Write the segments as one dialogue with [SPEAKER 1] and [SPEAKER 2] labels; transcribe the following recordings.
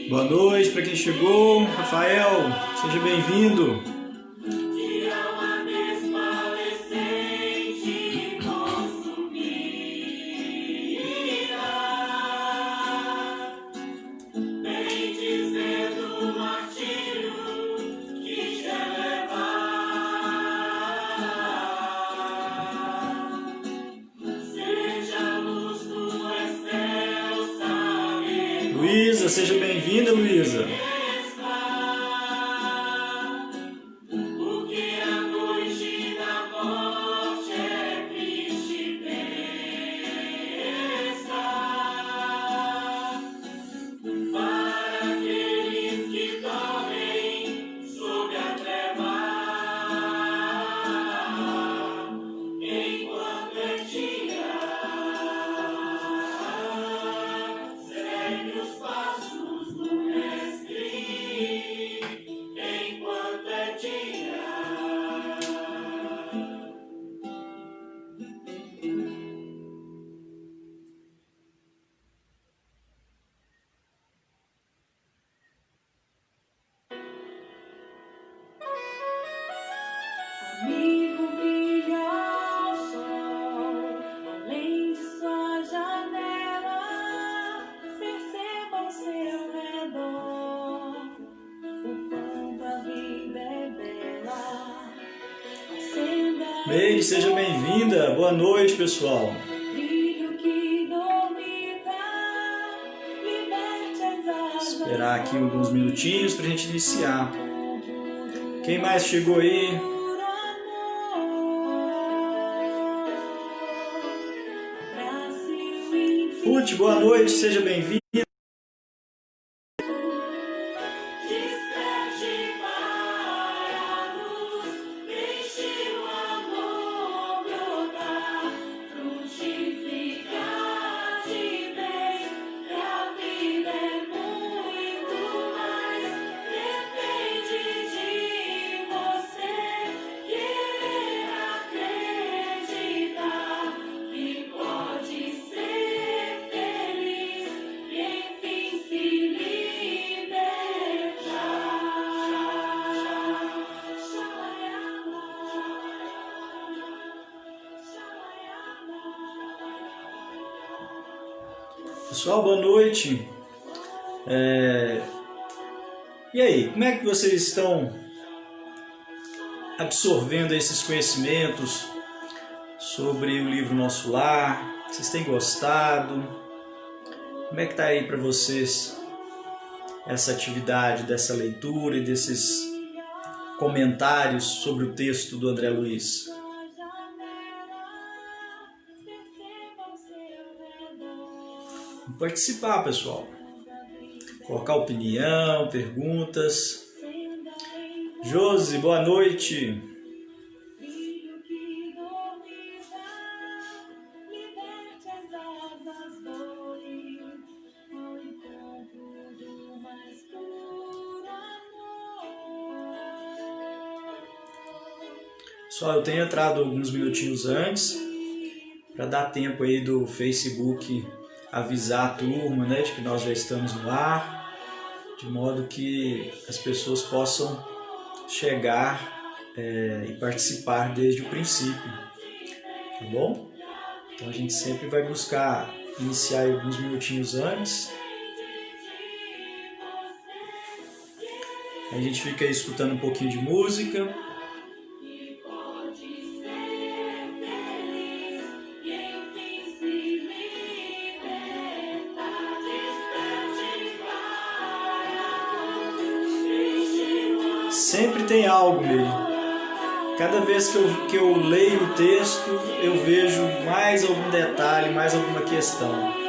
[SPEAKER 1] Boa noite para quem chegou. Rafael, seja bem-vindo. Luísa, seja bem-vinda, Luísa. Meire, seja bem-vinda. Boa noite, pessoal. Esperar aqui alguns minutinhos para a gente iniciar. Quem mais chegou aí? Ruth, boa noite, seja bem-vinda. Pessoal, boa noite. E aí, como é que vocês estão absorvendo esses conhecimentos sobre o livro Nosso Lar? Vocês têm gostado? Como é que está aí para vocês essa atividade dessa leitura e desses comentários sobre o texto do André Luiz? Vamos participar, pessoal. Colocar opinião, perguntas. Josi, boa noite. Pessoal, eu tenho entrado alguns minutinhos antes para dar tempo aí do Facebook avisar a turma, né, de que nós já estamos no ar, de modo que as pessoas possam chegar e participar desde o princípio, tá bom? Então a gente sempre vai buscar iniciar alguns minutinhos antes. A gente fica aí escutando um pouquinho de música. Sempre tem algo nele. Cada vez que eu leio o texto, eu vejo mais algum detalhe, mais alguma questão.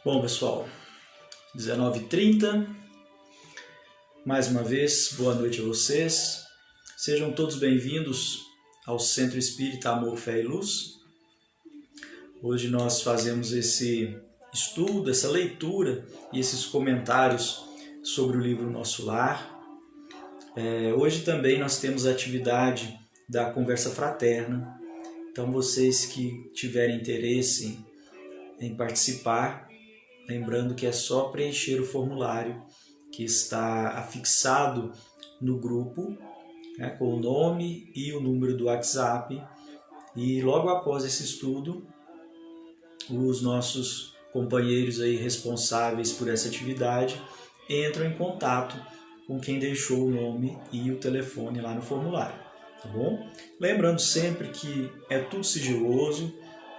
[SPEAKER 1] Bom, pessoal, 19h30, mais uma vez, boa noite a vocês. Sejam todos bem-vindos ao Centro Espírita Amor, Fé e Luz. Hoje nós fazemos esse estudo, essa leitura e esses comentários sobre o livro Nosso Lar. Hoje também nós temos a atividade da Conversa Fraterna. Então vocês que tiverem interesse em participar, lembrando que é só preencher o formulário que está afixado no grupo, né, com o nome e o número do WhatsApp. E logo após esse estudo, os nossos companheiros aí responsáveis por essa atividade entram em contato com quem deixou o nome e o telefone lá no formulário, tá bom? Lembrando sempre que é tudo sigiloso,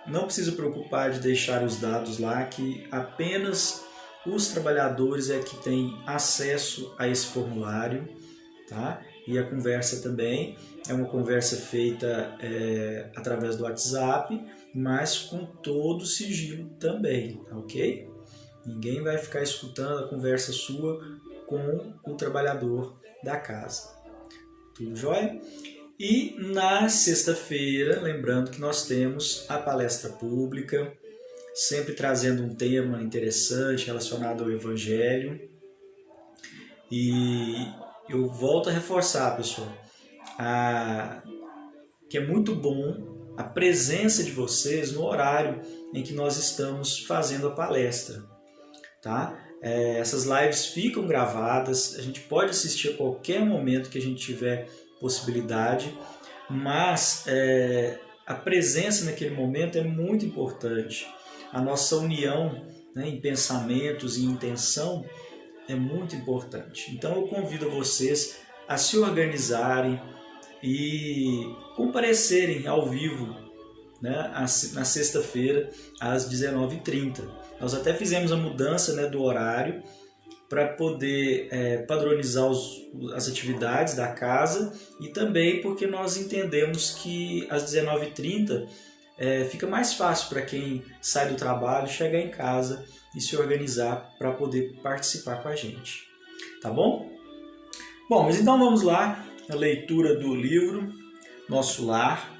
[SPEAKER 1] não precisa preocupar de deixar os dados lá, que apenas os trabalhadores é que têm acesso a esse formulário, tá? E a conversa também é uma conversa feita através do WhatsApp, mas com todo o sigilo também, ok? Ninguém vai ficar escutando a conversa sua com o trabalhador da casa. Tudo jóia? E na sexta-feira, lembrando que nós temos a palestra pública, sempre trazendo um tema interessante relacionado ao Evangelho. E eu volto a reforçar, pessoal, que é muito bom a presença de vocês no horário em que nós estamos fazendo a palestra, tá? Essas lives ficam gravadas, a gente pode assistir a qualquer momento que a gente tiver possibilidade, mas a presença naquele momento é muito importante. A nossa união, né, em pensamentos e intenção é muito importante. Então eu convido vocês a se organizarem e comparecerem ao vivo, né, na sexta-feira às 19h30. Nós até fizemos a mudança, né, do horário para poder padronizar as atividades da casa e também porque nós entendemos que às 19h30 fica mais fácil para quem sai do trabalho chegar em casa e se organizar para poder participar com a gente. Tá bom? Bom, mas então vamos lá, a leitura do livro Nosso Lar,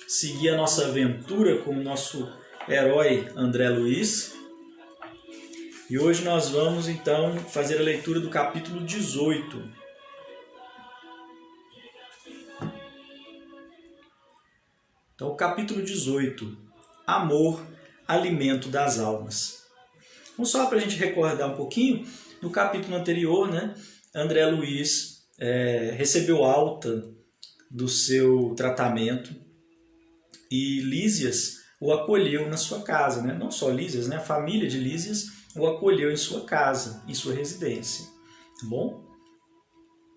[SPEAKER 1] seguir a nossa aventura com o nosso herói André Luiz. E hoje nós vamos então fazer a leitura do capítulo 18. Então, o capítulo 18, Amor, Alimento das Almas. Então, só para a gente recordar um pouquinho, no capítulo anterior, né, André Luiz recebeu alta do seu tratamento e Lísias o acolheu na sua casa, né? Não só Lísias, né? A família de Lísias o acolheu em sua casa, em sua residência, tá bom?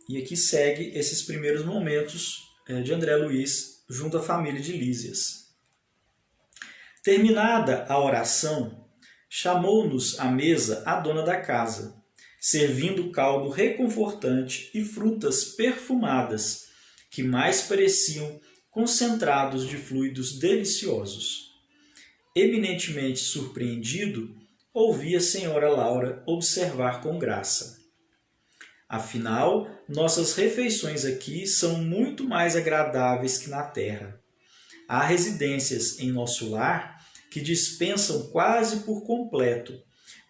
[SPEAKER 1] E aqui segue esses primeiros momentos de André Luiz junto à família de Lísias. Terminada a oração, chamou-nos à mesa a dona da casa, servindo caldo reconfortante e frutas perfumadas, que mais pareciam concentrados de fluidos deliciosos. Eminentemente surpreendido, ouvi a senhora Laura observar com graça. Afinal, nossas refeições aqui são muito mais agradáveis que na terra. Há residências em nosso lar que dispensam quase por completo,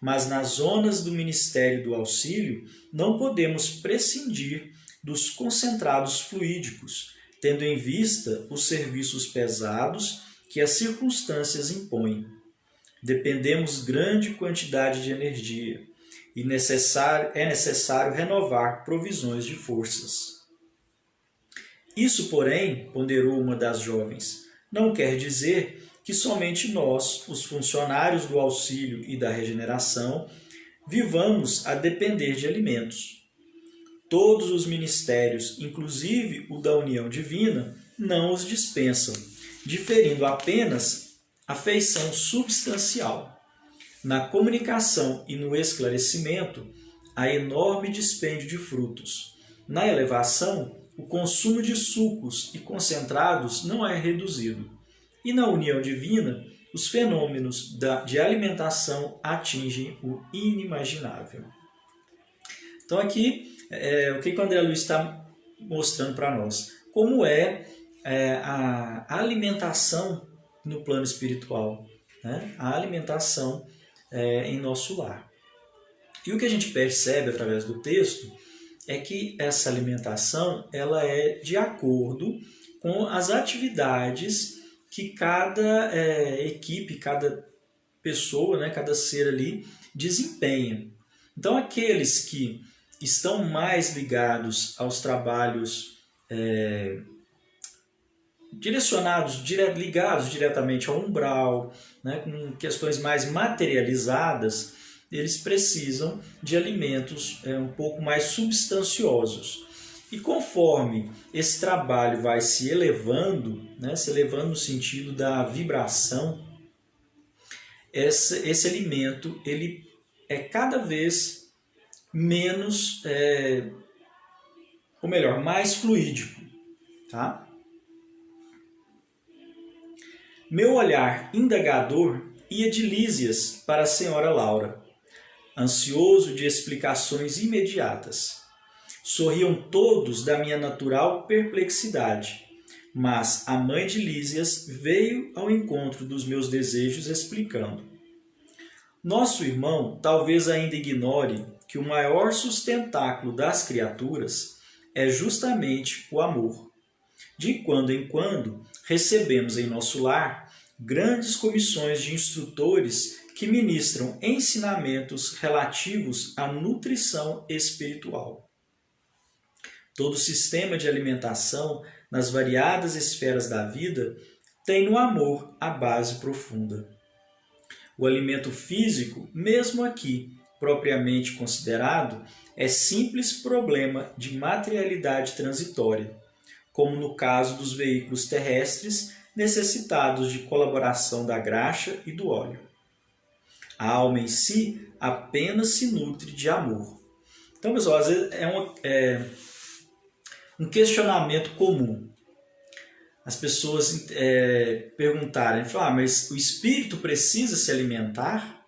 [SPEAKER 1] mas nas zonas do Ministério do Auxílio não podemos prescindir dos concentrados fluídicos, tendo em vista os serviços pesados que as circunstâncias impõem. Dependemos grande quantidade de energia e é necessário renovar provisões de forças. Isso, porém, ponderou uma das jovens, não quer dizer que somente nós, os funcionários do auxílio e da regeneração, vivamos a depender de alimentos. Todos os ministérios, inclusive o da união divina, não os dispensam, diferindo apenas a feição substancial. Na comunicação e no esclarecimento, há enorme dispêndio de frutos. Na elevação, o consumo de sucos e concentrados não é reduzido. E na união divina, os fenômenos de alimentação atingem o inimaginável. Então aqui, o que o André Luiz está mostrando para nós? Como a alimentação no plano espiritual, né? A alimentação em nosso lar. E o que a gente percebe através do texto é que essa alimentação ela é de acordo com as atividades que cada equipe, cada pessoa, né, cada ser ali desempenha. Então aqueles que estão mais ligados aos trabalhos ligados diretamente ao umbral, né, com questões mais materializadas, eles precisam de alimentos um pouco mais substanciosos. E conforme esse trabalho vai se elevando, né, se elevando no sentido da vibração, esse alimento ele é cada vez menos, ou melhor, mais fluídico. Tá? Meu olhar indagador ia de Lísias para a senhora Laura, ansioso de explicações imediatas. Sorriam todos da minha natural perplexidade, mas a mãe de Lísias veio ao encontro dos meus desejos explicando. Nosso irmão talvez ainda ignore que o maior sustentáculo das criaturas é justamente o amor. De quando em quando, recebemos em nosso lar grandes comissões de instrutores que ministram ensinamentos relativos à nutrição espiritual. Todo sistema de alimentação, nas variadas esferas da vida, tem no amor a base profunda. O alimento físico, mesmo aqui, propriamente considerado, é simples problema de materialidade transitória, como no caso dos veículos terrestres necessitados de colaboração da graxa e do óleo. A alma em si apenas se nutre de amor. Então, pessoal, às vezes é um questionamento comum. As pessoas perguntarem, mas o espírito precisa se alimentar?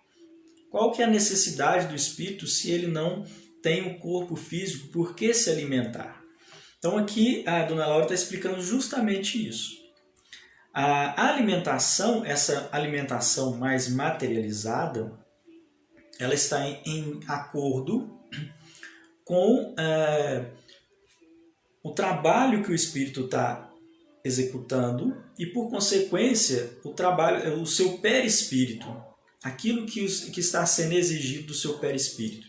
[SPEAKER 1] Qual que é a necessidade do espírito se ele não tem um corpo físico? Por que se alimentar? Então aqui a Dona Laura está explicando justamente isso. A alimentação, essa alimentação mais materializada, ela está em acordo com o trabalho que o espírito está executando e, por consequência, o seu perispírito, aquilo que está sendo exigido do seu perispírito.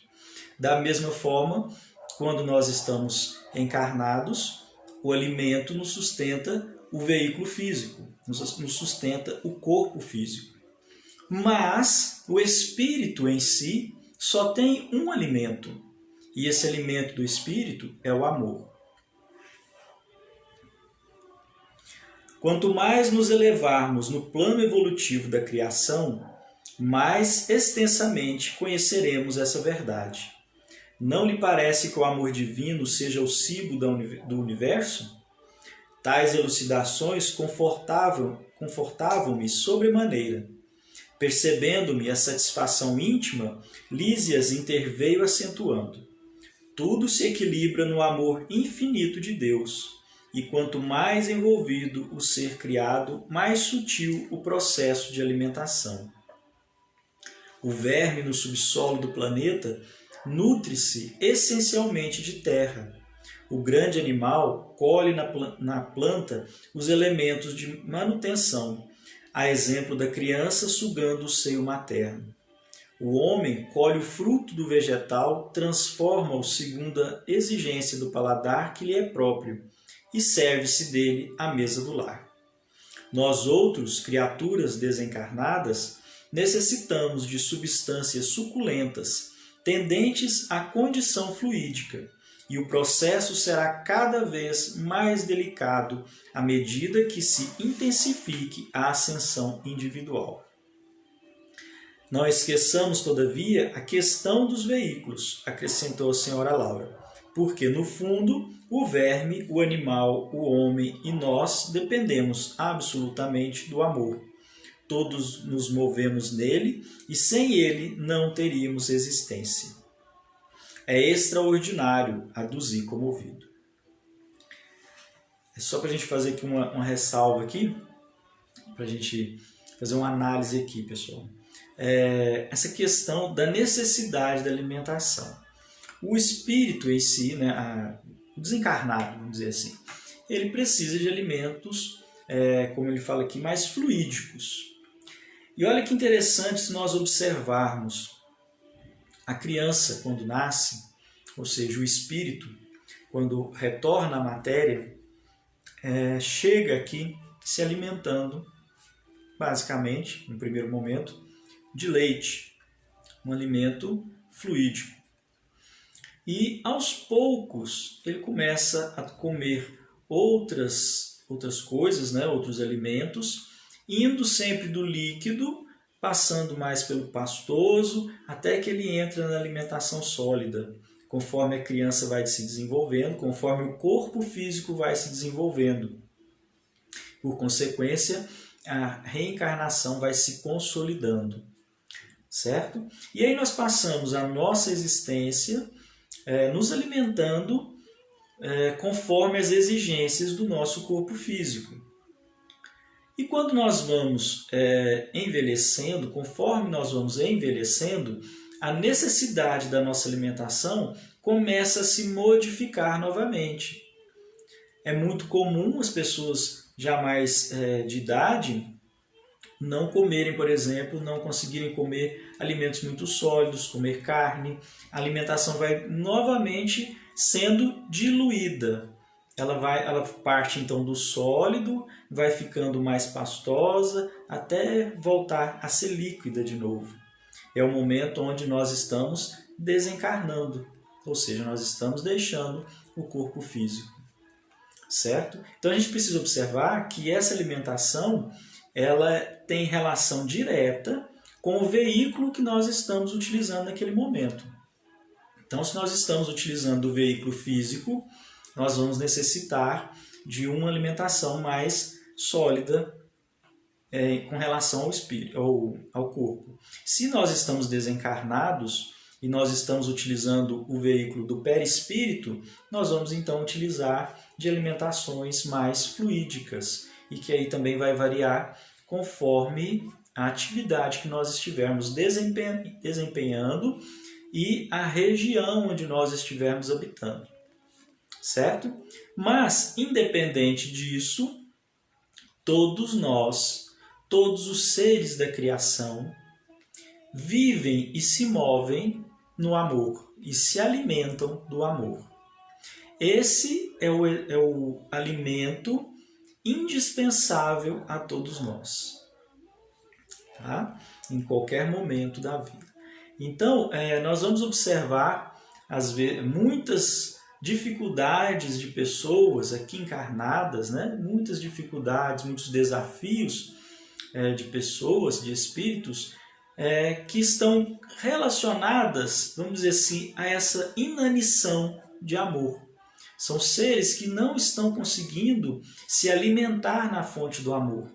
[SPEAKER 1] Da mesma forma, quando nós estamos encarnados, o alimento nos sustenta o veículo físico, nos sustenta o corpo físico. Mas o espírito em si só tem um alimento, e esse alimento do espírito é o amor. Quanto mais nos elevarmos no plano evolutivo da criação, mais extensamente conheceremos essa verdade. Não lhe parece que o amor divino seja o cibo do universo? Tais elucidações confortavam-me sobremaneira. Percebendo-me a satisfação íntima, Lísias interveio acentuando. Tudo se equilibra no amor infinito de Deus, e quanto mais envolvido o ser criado, mais sutil o processo de alimentação. O verme no subsolo do planeta nutre-se essencialmente de terra. O grande animal colhe na planta os elementos de manutenção, a exemplo da criança sugando o seio materno. O homem colhe o fruto do vegetal, transforma-o segundo a exigência do paladar que lhe é próprio e serve-se dele à mesa do lar. Nós outros, criaturas desencarnadas, necessitamos de substâncias suculentas, tendentes à condição fluídica, e o processo será cada vez mais delicado à medida que se intensifique a ascensão individual. Não esqueçamos, todavia, a questão dos veículos, acrescentou a senhora Laura, porque, no fundo, o verme, o animal, o homem e nós dependemos absolutamente do amor. todos nos movemos nele e sem ele não teríamos existência. É extraordinário aduzir como ouvido. É só para a gente fazer aqui uma ressalva aqui, para a gente fazer uma análise aqui, pessoal. Essa questão da necessidade da alimentação. O espírito em si, né, o desencarnado, vamos dizer assim, ele precisa de alimentos, como ele fala aqui, mais fluídicos. E olha que interessante se nós observarmos a criança quando nasce, ou seja, o espírito, quando retorna à matéria, chega aqui se alimentando, basicamente, no primeiro momento, de leite, um alimento fluídico. E aos poucos ele começa a comer outras coisas, né, outros alimentos, indo sempre do líquido, passando mais pelo pastoso, até que ele entra na alimentação sólida, conforme a criança vai se desenvolvendo, conforme o corpo físico vai se desenvolvendo. Por consequência, a reencarnação vai se consolidando, certo? E aí nós passamos a nossa existência nos alimentando conforme as exigências do nosso corpo físico. E quando nós vamos envelhecendo, conforme nós vamos envelhecendo, a necessidade da nossa alimentação começa a se modificar novamente. É muito comum as pessoas já mais de idade não comerem, por exemplo, não conseguirem comer alimentos muito sólidos, comer carne. A alimentação vai novamente sendo diluída. Ela parte então do sólido, vai ficando mais pastosa, até voltar a ser líquida de novo. É o momento onde nós estamos desencarnando, ou seja, nós estamos deixando o corpo físico, certo? Então a gente precisa observar que essa alimentação ela tem relação direta com o veículo que nós estamos utilizando naquele momento. Então, se nós estamos utilizando o veículo físico, nós vamos necessitar de uma alimentação mais sólida com relação ao espírito, ao corpo. Se nós estamos desencarnados e nós estamos utilizando o veículo do perispírito, nós vamos então utilizar de alimentações mais fluídicas e que aí também vai variar conforme a atividade que nós estivermos desempenhando e a região onde nós estivermos habitando, certo? Mas, independente disso, todos nós, todos os seres da criação, vivem e se movem no amor e se alimentam do amor. Esse é o alimento indispensável a todos nós, tá? Em qualquer momento da vida. Então, nós vamos observar às vezes, muitas dificuldades de pessoas aqui encarnadas, né? Muitas dificuldades, muitos desafios de pessoas, de espíritos, que estão relacionadas, vamos dizer assim, a essa inanição de amor. São seres que não estão conseguindo se alimentar na fonte do amor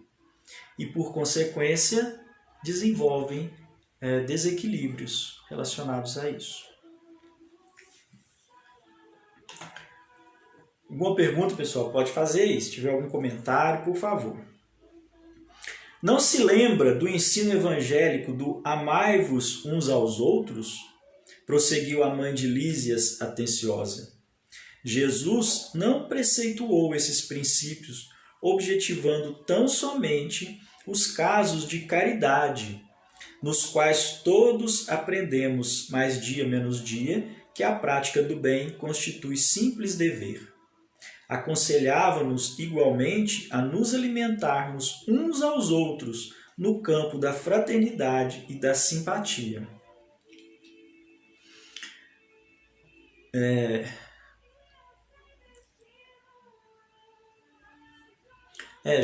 [SPEAKER 1] e, por consequência, desenvolvem desequilíbrios relacionados a isso. Alguma pergunta, pessoal? Pode fazer aí. Se tiver algum comentário, por favor. Não se lembra do ensino evangélico do amai-vos uns aos outros? Prosseguiu a mãe de Lísias atenciosa. Jesus não preceituou esses princípios, objetivando tão somente os casos de caridade, nos quais todos aprendemos, mais dia menos dia, que a prática do bem constitui simples dever. Aconselhava-nos igualmente a nos alimentarmos uns aos outros no campo da fraternidade e da simpatia.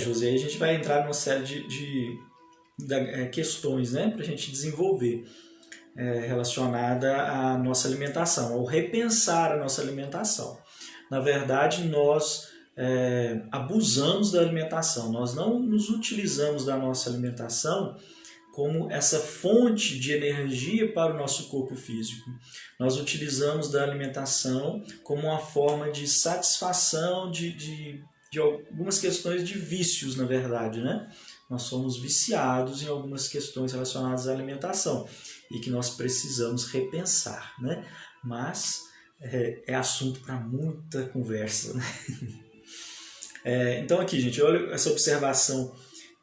[SPEAKER 1] José, a gente vai entrar numa série de questões, né, para a gente desenvolver relacionada à nossa alimentação, ao repensar a nossa alimentação. Na verdade, nós abusamos da alimentação, nós não nos utilizamos da nossa alimentação como essa fonte de energia para o nosso corpo físico. Nós utilizamos da alimentação como uma forma de satisfação de algumas questões de vícios, na verdade, né? Nós somos viciados em algumas questões relacionadas à alimentação e que nós precisamos repensar, né? Mas é assunto para muita conversa, né? Então aqui, gente, olha essa observação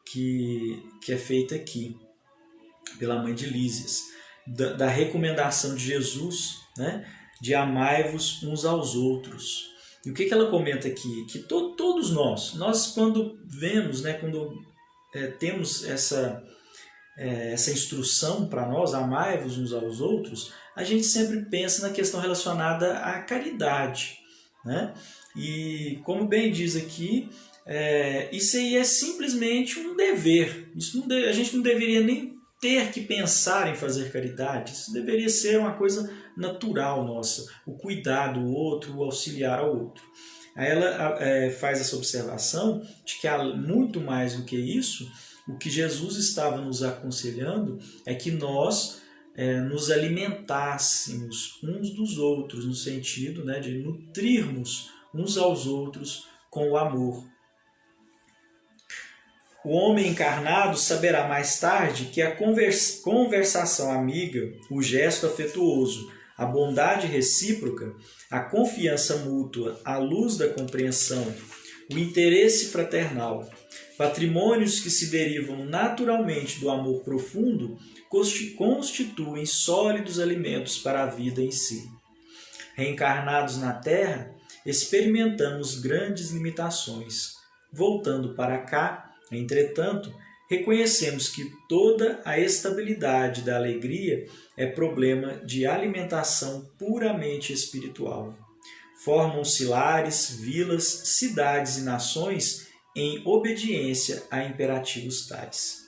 [SPEAKER 1] que é feita aqui pela mãe de Lísias, da recomendação de Jesus, né, de amai-vos uns aos outros. E o que ela comenta aqui? Que todos nós quando vemos, né, quando temos essa instrução para nós, amai-vos uns aos outros, a gente sempre pensa na questão relacionada à caridade, né? E como bem diz aqui, isso aí é simplesmente um dever. A gente não deveria nem ter que pensar em fazer caridade. Isso deveria ser uma coisa natural nossa, o cuidar do outro, o auxiliar ao outro. Aí ela faz essa observação de que há muito mais do que isso. O que Jesus estava nos aconselhando é que nós nos alimentássemos uns dos outros, no sentido, né, de nutrirmos uns aos outros com o amor. O homem encarnado saberá mais tarde que a conversação amiga, o gesto afetuoso, a bondade recíproca, a confiança mútua, a luz da compreensão, o interesse fraternal, patrimônios que se derivam naturalmente do amor profundo, constituem sólidos alimentos para a vida em si. Reencarnados na Terra, experimentamos grandes limitações. Voltando para cá, entretanto, reconhecemos que toda a estabilidade da alegria é problema de alimentação puramente espiritual. Formam-se lares, vilas, cidades e nações em obediência a imperativos tais.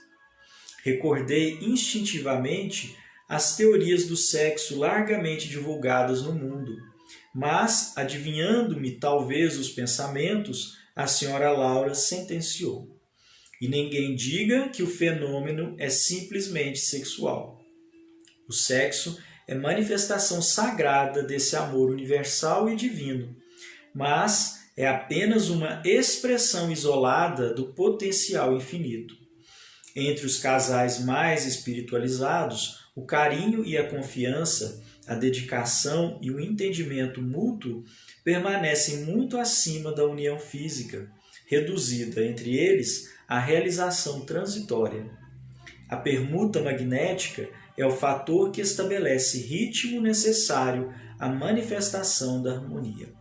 [SPEAKER 1] Recordei instintivamente as teorias do sexo largamente divulgadas no mundo, mas, adivinhando-me talvez os pensamentos, a senhora Laura sentenciou: e ninguém diga que o fenômeno é simplesmente sexual. O sexo é manifestação sagrada desse amor universal e divino, mas é apenas uma expressão isolada do potencial infinito. Entre os casais mais espiritualizados, o carinho e a confiança, a dedicação e o entendimento mútuo permanecem muito acima da união física, reduzida entre eles à realização transitória. A permuta magnética é o fator que estabelece ritmo necessário à manifestação da harmonia.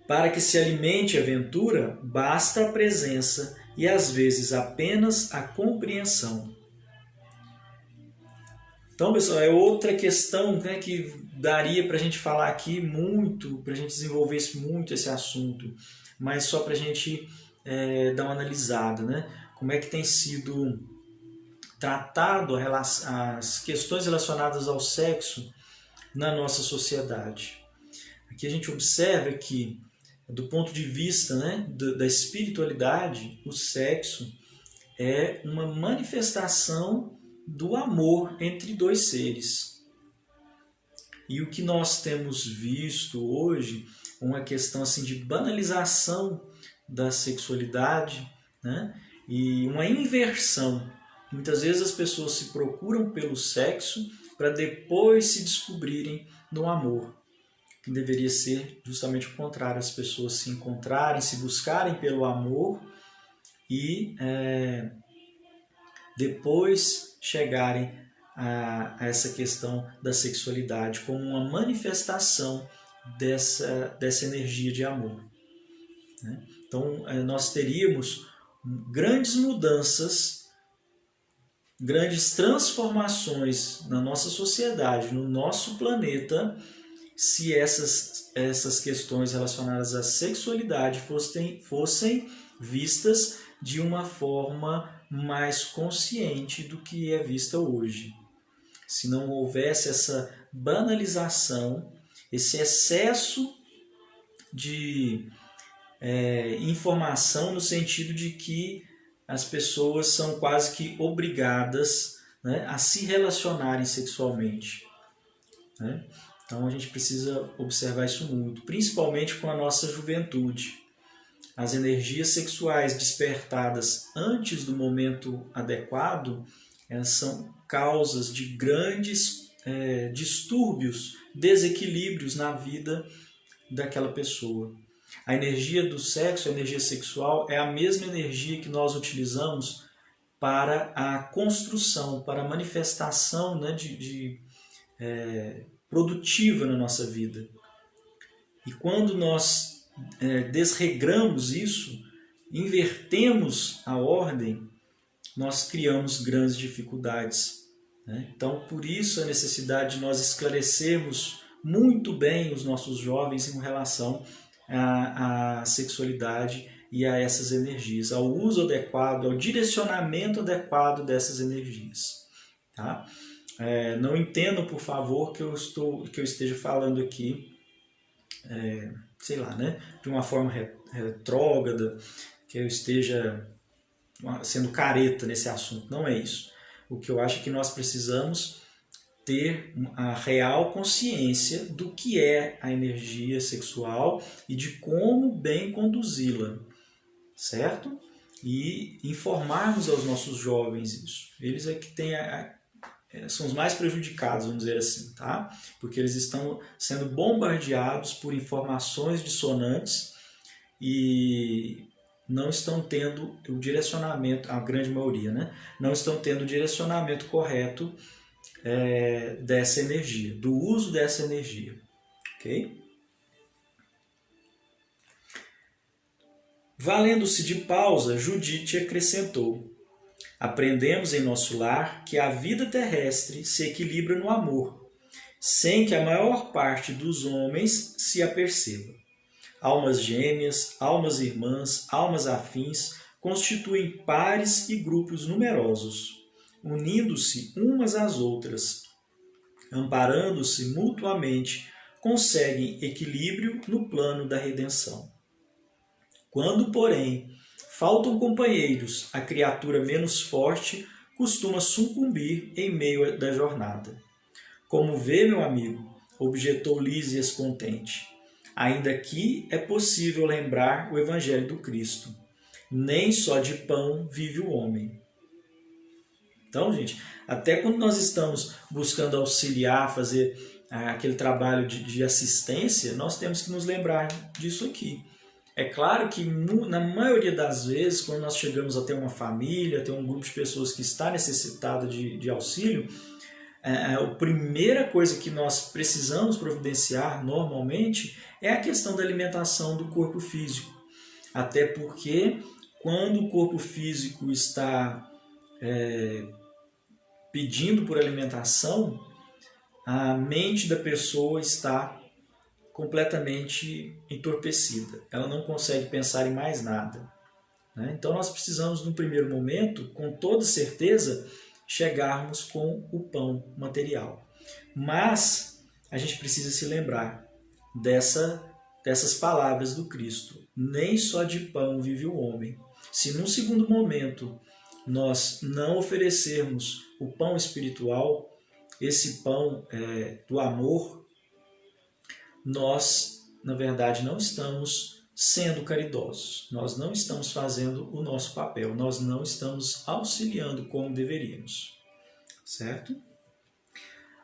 [SPEAKER 1] Para que se alimente a ventura, basta a presença e às vezes apenas a compreensão. Então, pessoal, é outra questão, né, que daria para a gente falar aqui muito, para a gente desenvolver muito esse assunto, mas só para a gente dar uma analisada, né? Como é que tem sido tratado as questões relacionadas ao sexo na nossa sociedade. Aqui a gente observa que, do ponto de vista, né, da espiritualidade, o sexo é uma manifestação do amor entre dois seres. E o que nós temos visto hoje, uma questão assim de banalização da sexualidade, né, e uma inversão. Muitas vezes as pessoas se procuram pelo sexo para depois se descobrirem no amor. Que deveria ser justamente o contrário, as pessoas se encontrarem, se buscarem pelo amor e depois chegarem a essa questão da sexualidade como uma manifestação dessa energia de amor. Né? Então, nós teríamos grandes mudanças, grandes transformações na nossa sociedade, no nosso planeta, se essas questões relacionadas à sexualidade fossem vistas de uma forma mais consciente do que é vista hoje. Se não houvesse essa banalização, esse excesso de informação no sentido de que as pessoas são quase que obrigadas, né, a se relacionarem sexualmente, né? Então a gente precisa observar isso muito, principalmente com a nossa juventude. As energias sexuais despertadas antes do momento adequado, elas são causas de grandes distúrbios, desequilíbrios na vida daquela pessoa. A energia do sexo, a energia sexual, é a mesma energia que nós utilizamos para a construção, para a manifestação, né, produtiva na nossa vida. E quando nós desregramos isso, invertemos a ordem, nós criamos grandes dificuldades, né? Então, por isso a necessidade de nós esclarecermos muito bem os nossos jovens em relação à sexualidade e a essas energias, ao uso adequado, ao direcionamento adequado dessas energias, tá? Não entendam, por favor, que eu esteja falando aqui, sei lá, né, de uma forma retrógrada, que eu esteja sendo careta nesse assunto. Não é isso. O que eu acho é que nós precisamos ter a real consciência do que é a energia sexual e de como bem conduzi-la, certo? E informarmos aos nossos jovens isso. Eles é que são os mais prejudicados, vamos dizer assim, tá? Porque eles estão sendo bombardeados por informações dissonantes e não estão tendo o direcionamento, a grande maioria, né? Não estão tendo o direcionamento correto dessa energia, do uso dessa energia, ok? Valendo-se de pausa, Judite acrescentou: aprendemos em nosso lar que a vida terrestre se equilibra no amor, sem que a maior parte dos homens se aperceba. Almas gêmeas, almas irmãs, almas afins constituem pares e grupos numerosos, unindo-se umas às outras, amparando-se mutuamente, conseguem equilíbrio no plano da redenção. Quando, porém, faltam companheiros, a criatura menos forte costuma sucumbir em meio da jornada. Como vê, meu amigo, objetou Lísias contente, ainda aqui é possível lembrar o Evangelho do Cristo. Nem só de pão vive o homem. Então, gente, até quando nós estamos buscando auxiliar, fazer aquele trabalho de assistência, nós temos que nos lembrar disso aqui. É claro que, na maioria das vezes, quando nós chegamos até uma família, até um grupo de pessoas que está necessitado de auxílio, a primeira coisa que nós precisamos providenciar normalmente é a questão da alimentação do corpo físico. Até porque, quando o corpo físico está pedindo por alimentação, a mente da pessoa está completamente entorpecida. Ela não consegue pensar em mais nada, né? Então nós precisamos, no primeiro momento, com toda certeza, chegarmos com o pão material. Mas a gente precisa se lembrar dessas palavras do Cristo. Nem só de pão vive o homem. Se num segundo momento nós não oferecermos o pão espiritual, esse pão do amor, nós, na verdade, não estamos sendo caridosos. Nós não estamos fazendo o nosso papel. Nós não estamos auxiliando como deveríamos. Certo?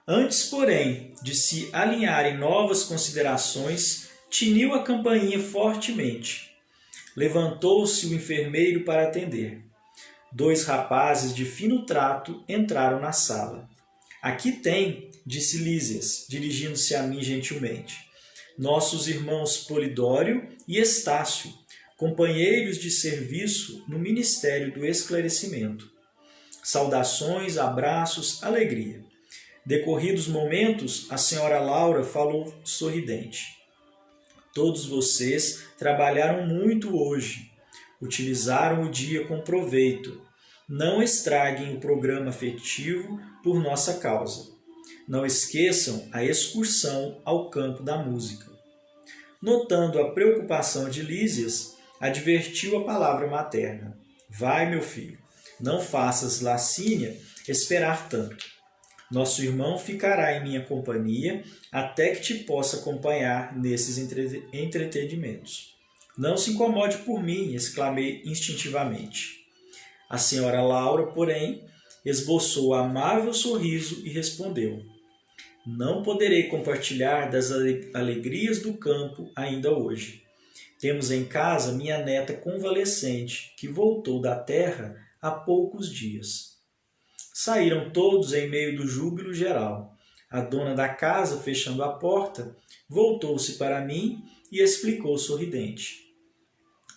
[SPEAKER 1] Antes, porém, de se alinharem novas considerações, tiniu a campainha fortemente. Levantou-se o enfermeiro para atender. 2 rapazes de fino trato entraram na sala. Aqui tem, disse Lísias, dirigindo-se a mim gentilmente, nossos irmãos Polidório e Estácio, companheiros de serviço no Ministério do Esclarecimento. Saudações, abraços, alegria. Decorridos momentos, a senhora Laura falou sorridente. Todos vocês trabalharam muito hoje. Utilizaram o dia com proveito. Não estraguem o programa afetivo por nossa causa. Não esqueçam a excursão ao campo da música. Notando a preocupação de Lísias, advertiu a palavra materna. Vai, meu filho, não faças Lacínia esperar tanto. Nosso irmão ficará em minha companhia até que te possa acompanhar nesses entretenimentos. Não se incomode por mim, exclamei instintivamente. A senhora Laura, porém, esboçou amável sorriso e respondeu: não poderei compartilhar das alegrias do campo ainda hoje. Temos em casa minha neta convalescente, que voltou da terra há poucos dias. Saíram todos em meio do júbilo geral. A dona da casa, fechando a porta, voltou-se para mim e explicou sorridente.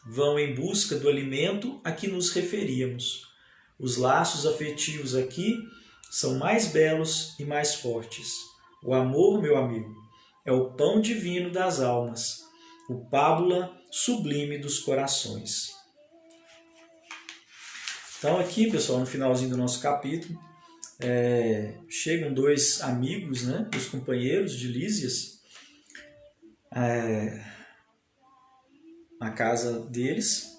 [SPEAKER 1] Vão em busca do alimento a que nos referíamos. Os laços afetivos aqui são mais belos e mais fortes. O amor, meu amigo, é o pão divino das almas, o pábula sublime dos corações. Então aqui, pessoal, no finalzinho do nosso capítulo, chegam dois amigos, né, dos companheiros de Lísias, na casa deles,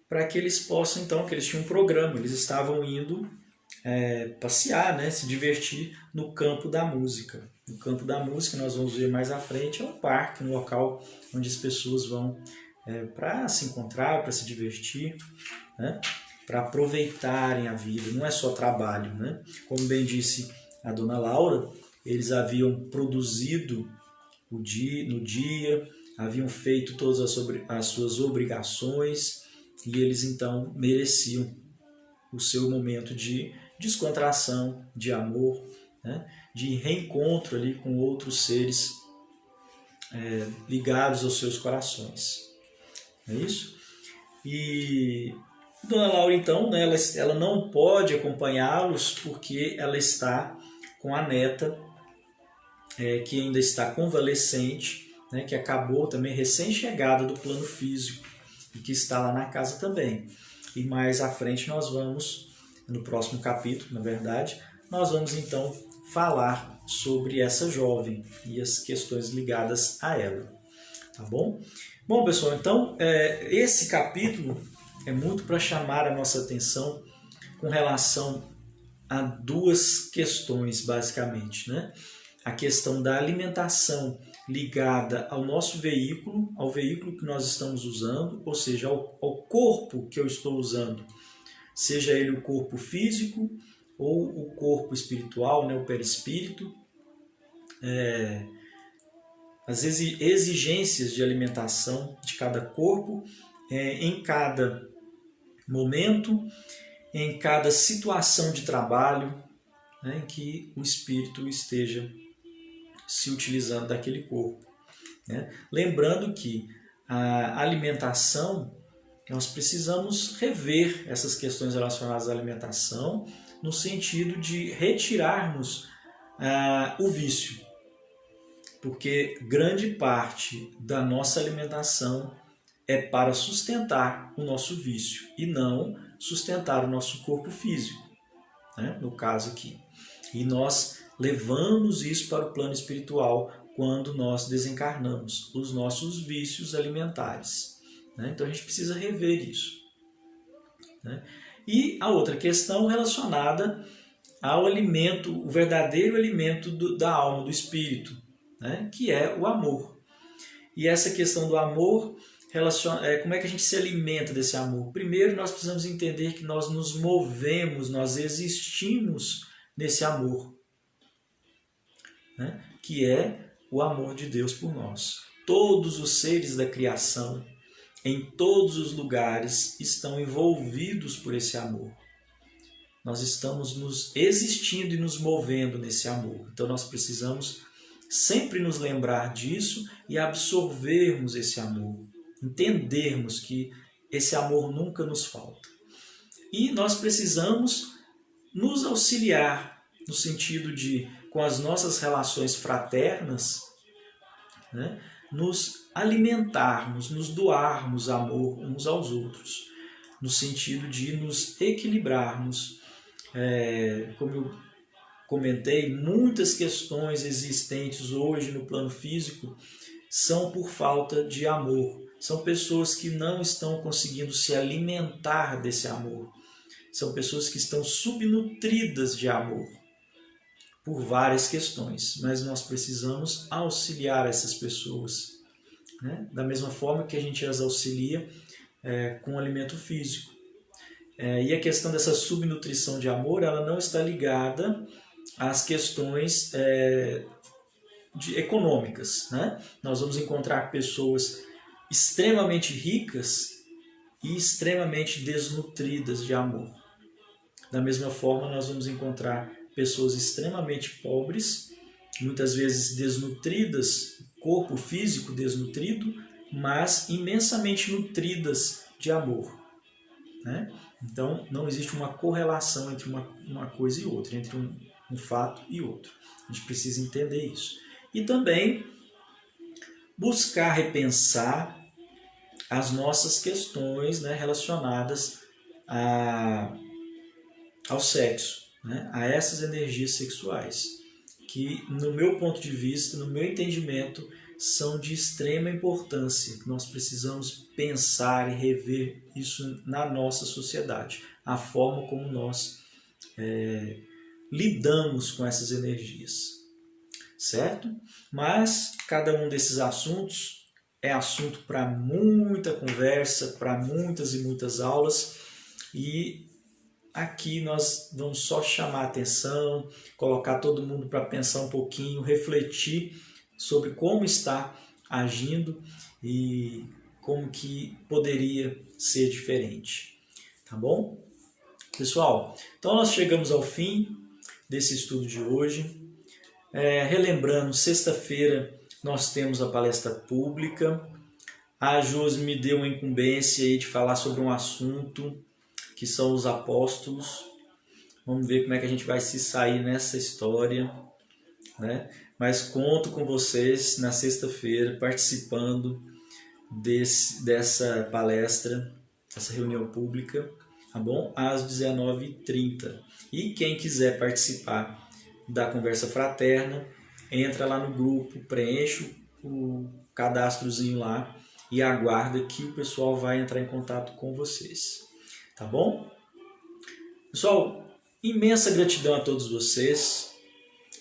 [SPEAKER 1] para que eles possam, então, que eles tinham um programa, eles estavam indo passear, né, se divertir no campo da música. No campo da música, nós vamos ver mais à frente, é um parque, um local onde as pessoas vão para se encontrar, para se divertir, né, para aproveitarem a vida, não é só trabalho, né? Como bem disse a dona Laura, eles haviam produzido no dia, haviam feito todas as suas obrigações e eles então mereciam o seu momento de descontração, de amor, né? De reencontro ali com outros seres ligados aos seus corações. Não é isso? E Dona Laura, então, né, ela não pode acompanhá-los porque ela está com a neta, que ainda está convalescente, né, que acabou também recém-chegada do plano físico e que está lá na casa também. E mais à frente nós vamos, no próximo capítulo, na verdade, nós vamos então falar sobre essa jovem e as questões ligadas a ela. Tá bom? Bom, pessoal, então, esse capítulo é muito para chamar a nossa atenção com relação a duas questões, basicamente, né? A questão da alimentação ligada ao nosso veículo, ao veículo que nós estamos usando, ou seja, ao corpo que eu estou usando, seja ele o corpo físico ou o corpo espiritual, né, o perispírito, as exigências de alimentação de cada corpo, em cada momento, em cada situação de trabalho, né, em que o espírito esteja se utilizando daquele corpo, né? Lembrando que a alimentação, nós precisamos rever essas questões relacionadas à alimentação no sentido de retirarmos o vício, porque grande parte da nossa alimentação é para sustentar o nosso vício e não sustentar o nosso corpo físico, né? No caso aqui. E nós levamos isso para o plano espiritual quando nós desencarnamos, os nossos vícios alimentares, né? Então a gente precisa rever isso, né? E a outra questão relacionada ao alimento, o verdadeiro alimento da alma, do espírito, né? Que é o amor. E essa questão do amor, como é que a gente se alimenta desse amor? Primeiro, nós precisamos entender que nós nos movemos, nós existimos nesse amor, né? Que é o amor de Deus por nós. Todos os seres da criação, em todos os lugares, estão envolvidos por esse amor. Nós estamos nos existindo e nos movendo nesse amor. Então nós precisamos sempre nos lembrar disso e absorvermos esse amor. Entendermos que esse amor nunca nos falta. E nós precisamos nos auxiliar no sentido de, com as nossas relações fraternas, né, nos alimentarmos, nos doarmos amor uns aos outros, no sentido de nos equilibrarmos. Como eu comentei, muitas questões existentes hoje no plano físico são por falta de amor. São pessoas que não estão conseguindo se alimentar desse amor. São pessoas que estão subnutridas de amor por várias questões, mas nós precisamos auxiliar essas pessoas, né? Da mesma forma que a gente as auxilia com alimento físico. E a questão dessa subnutrição de amor, ela não está ligada às questões econômicas, né? Nós vamos encontrar pessoas extremamente ricas e extremamente desnutridas de amor. Da mesma forma, nós vamos encontrar pessoas extremamente pobres, muitas vezes desnutridas, corpo físico desnutrido, mas imensamente nutridas de amor, né? Então, não existe uma correlação entre uma coisa e outra, entre um fato e outro. A gente precisa entender isso. E também buscar repensar as nossas questões, né, relacionadas ao sexo, né, a essas energias sexuais, que no meu ponto de vista, no meu entendimento, são de extrema importância. Nós precisamos pensar e rever isso na nossa sociedade, a forma como nós lidamos com essas energias, certo? Mas cada um desses assuntos é assunto para muita conversa, para muitas e muitas aulas, e aqui nós vamos só chamar a atenção, colocar todo mundo para pensar um pouquinho, refletir sobre como está agindo e como que poderia ser diferente, tá bom? Pessoal, então nós chegamos ao fim desse estudo de hoje. Relembrando, sexta-feira nós temos a palestra pública. A Josi me deu uma incumbência aí de falar sobre um assunto que são os apóstolos. Vamos ver como é que a gente vai se sair nessa história, né? Mas conto com vocês na sexta-feira participando dessa palestra, dessa reunião pública, tá bom? Às 19h30. E quem quiser participar da conversa fraterna, entra lá no grupo, preenche o cadastrozinho lá e aguarda que o pessoal vai entrar em contato com vocês, tá bom? Pessoal, imensa gratidão a todos vocês.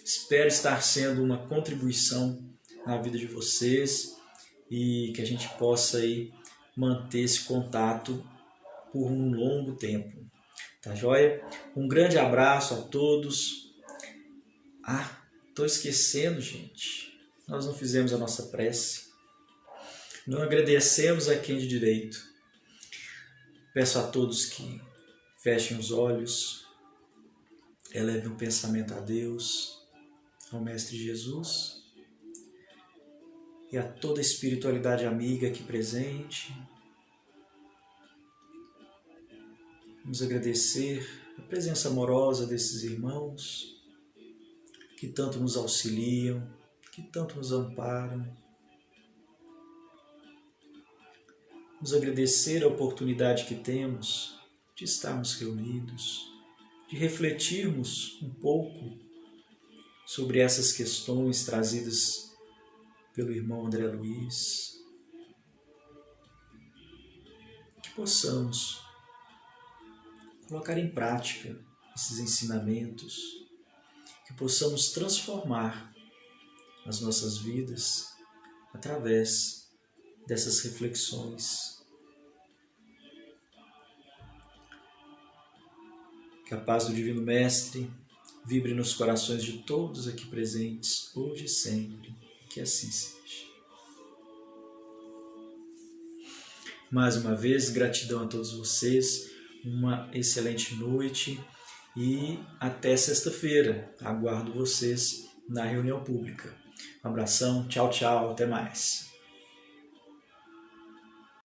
[SPEAKER 1] Espero estar sendo uma contribuição na vida de vocês e que a gente possa aí manter esse contato por um longo tempo. Tá joia? Um grande abraço a todos. Estou esquecendo, gente. Nós não fizemos a nossa prece. Não agradecemos a quem de direito. Peço a todos que fechem os olhos, elevem o pensamento a Deus, ao Mestre Jesus e a toda a espiritualidade amiga aqui presente. Vamos agradecer a presença amorosa desses irmãos que tanto nos auxiliam, que tanto nos amparam. Vamos agradecer a oportunidade que temos de estarmos reunidos, de refletirmos um pouco sobre essas questões trazidas pelo irmão André Luiz. Que possamos colocar em prática esses ensinamentos, que possamos transformar as nossas vidas através dessas reflexões. Que a paz do Divino Mestre vibre nos corações de todos aqui presentes, hoje e sempre, que assim seja. Mais uma vez, gratidão a todos vocês, uma excelente noite e até sexta-feira. Aguardo vocês na reunião pública. Um abração, tchau, tchau, até mais.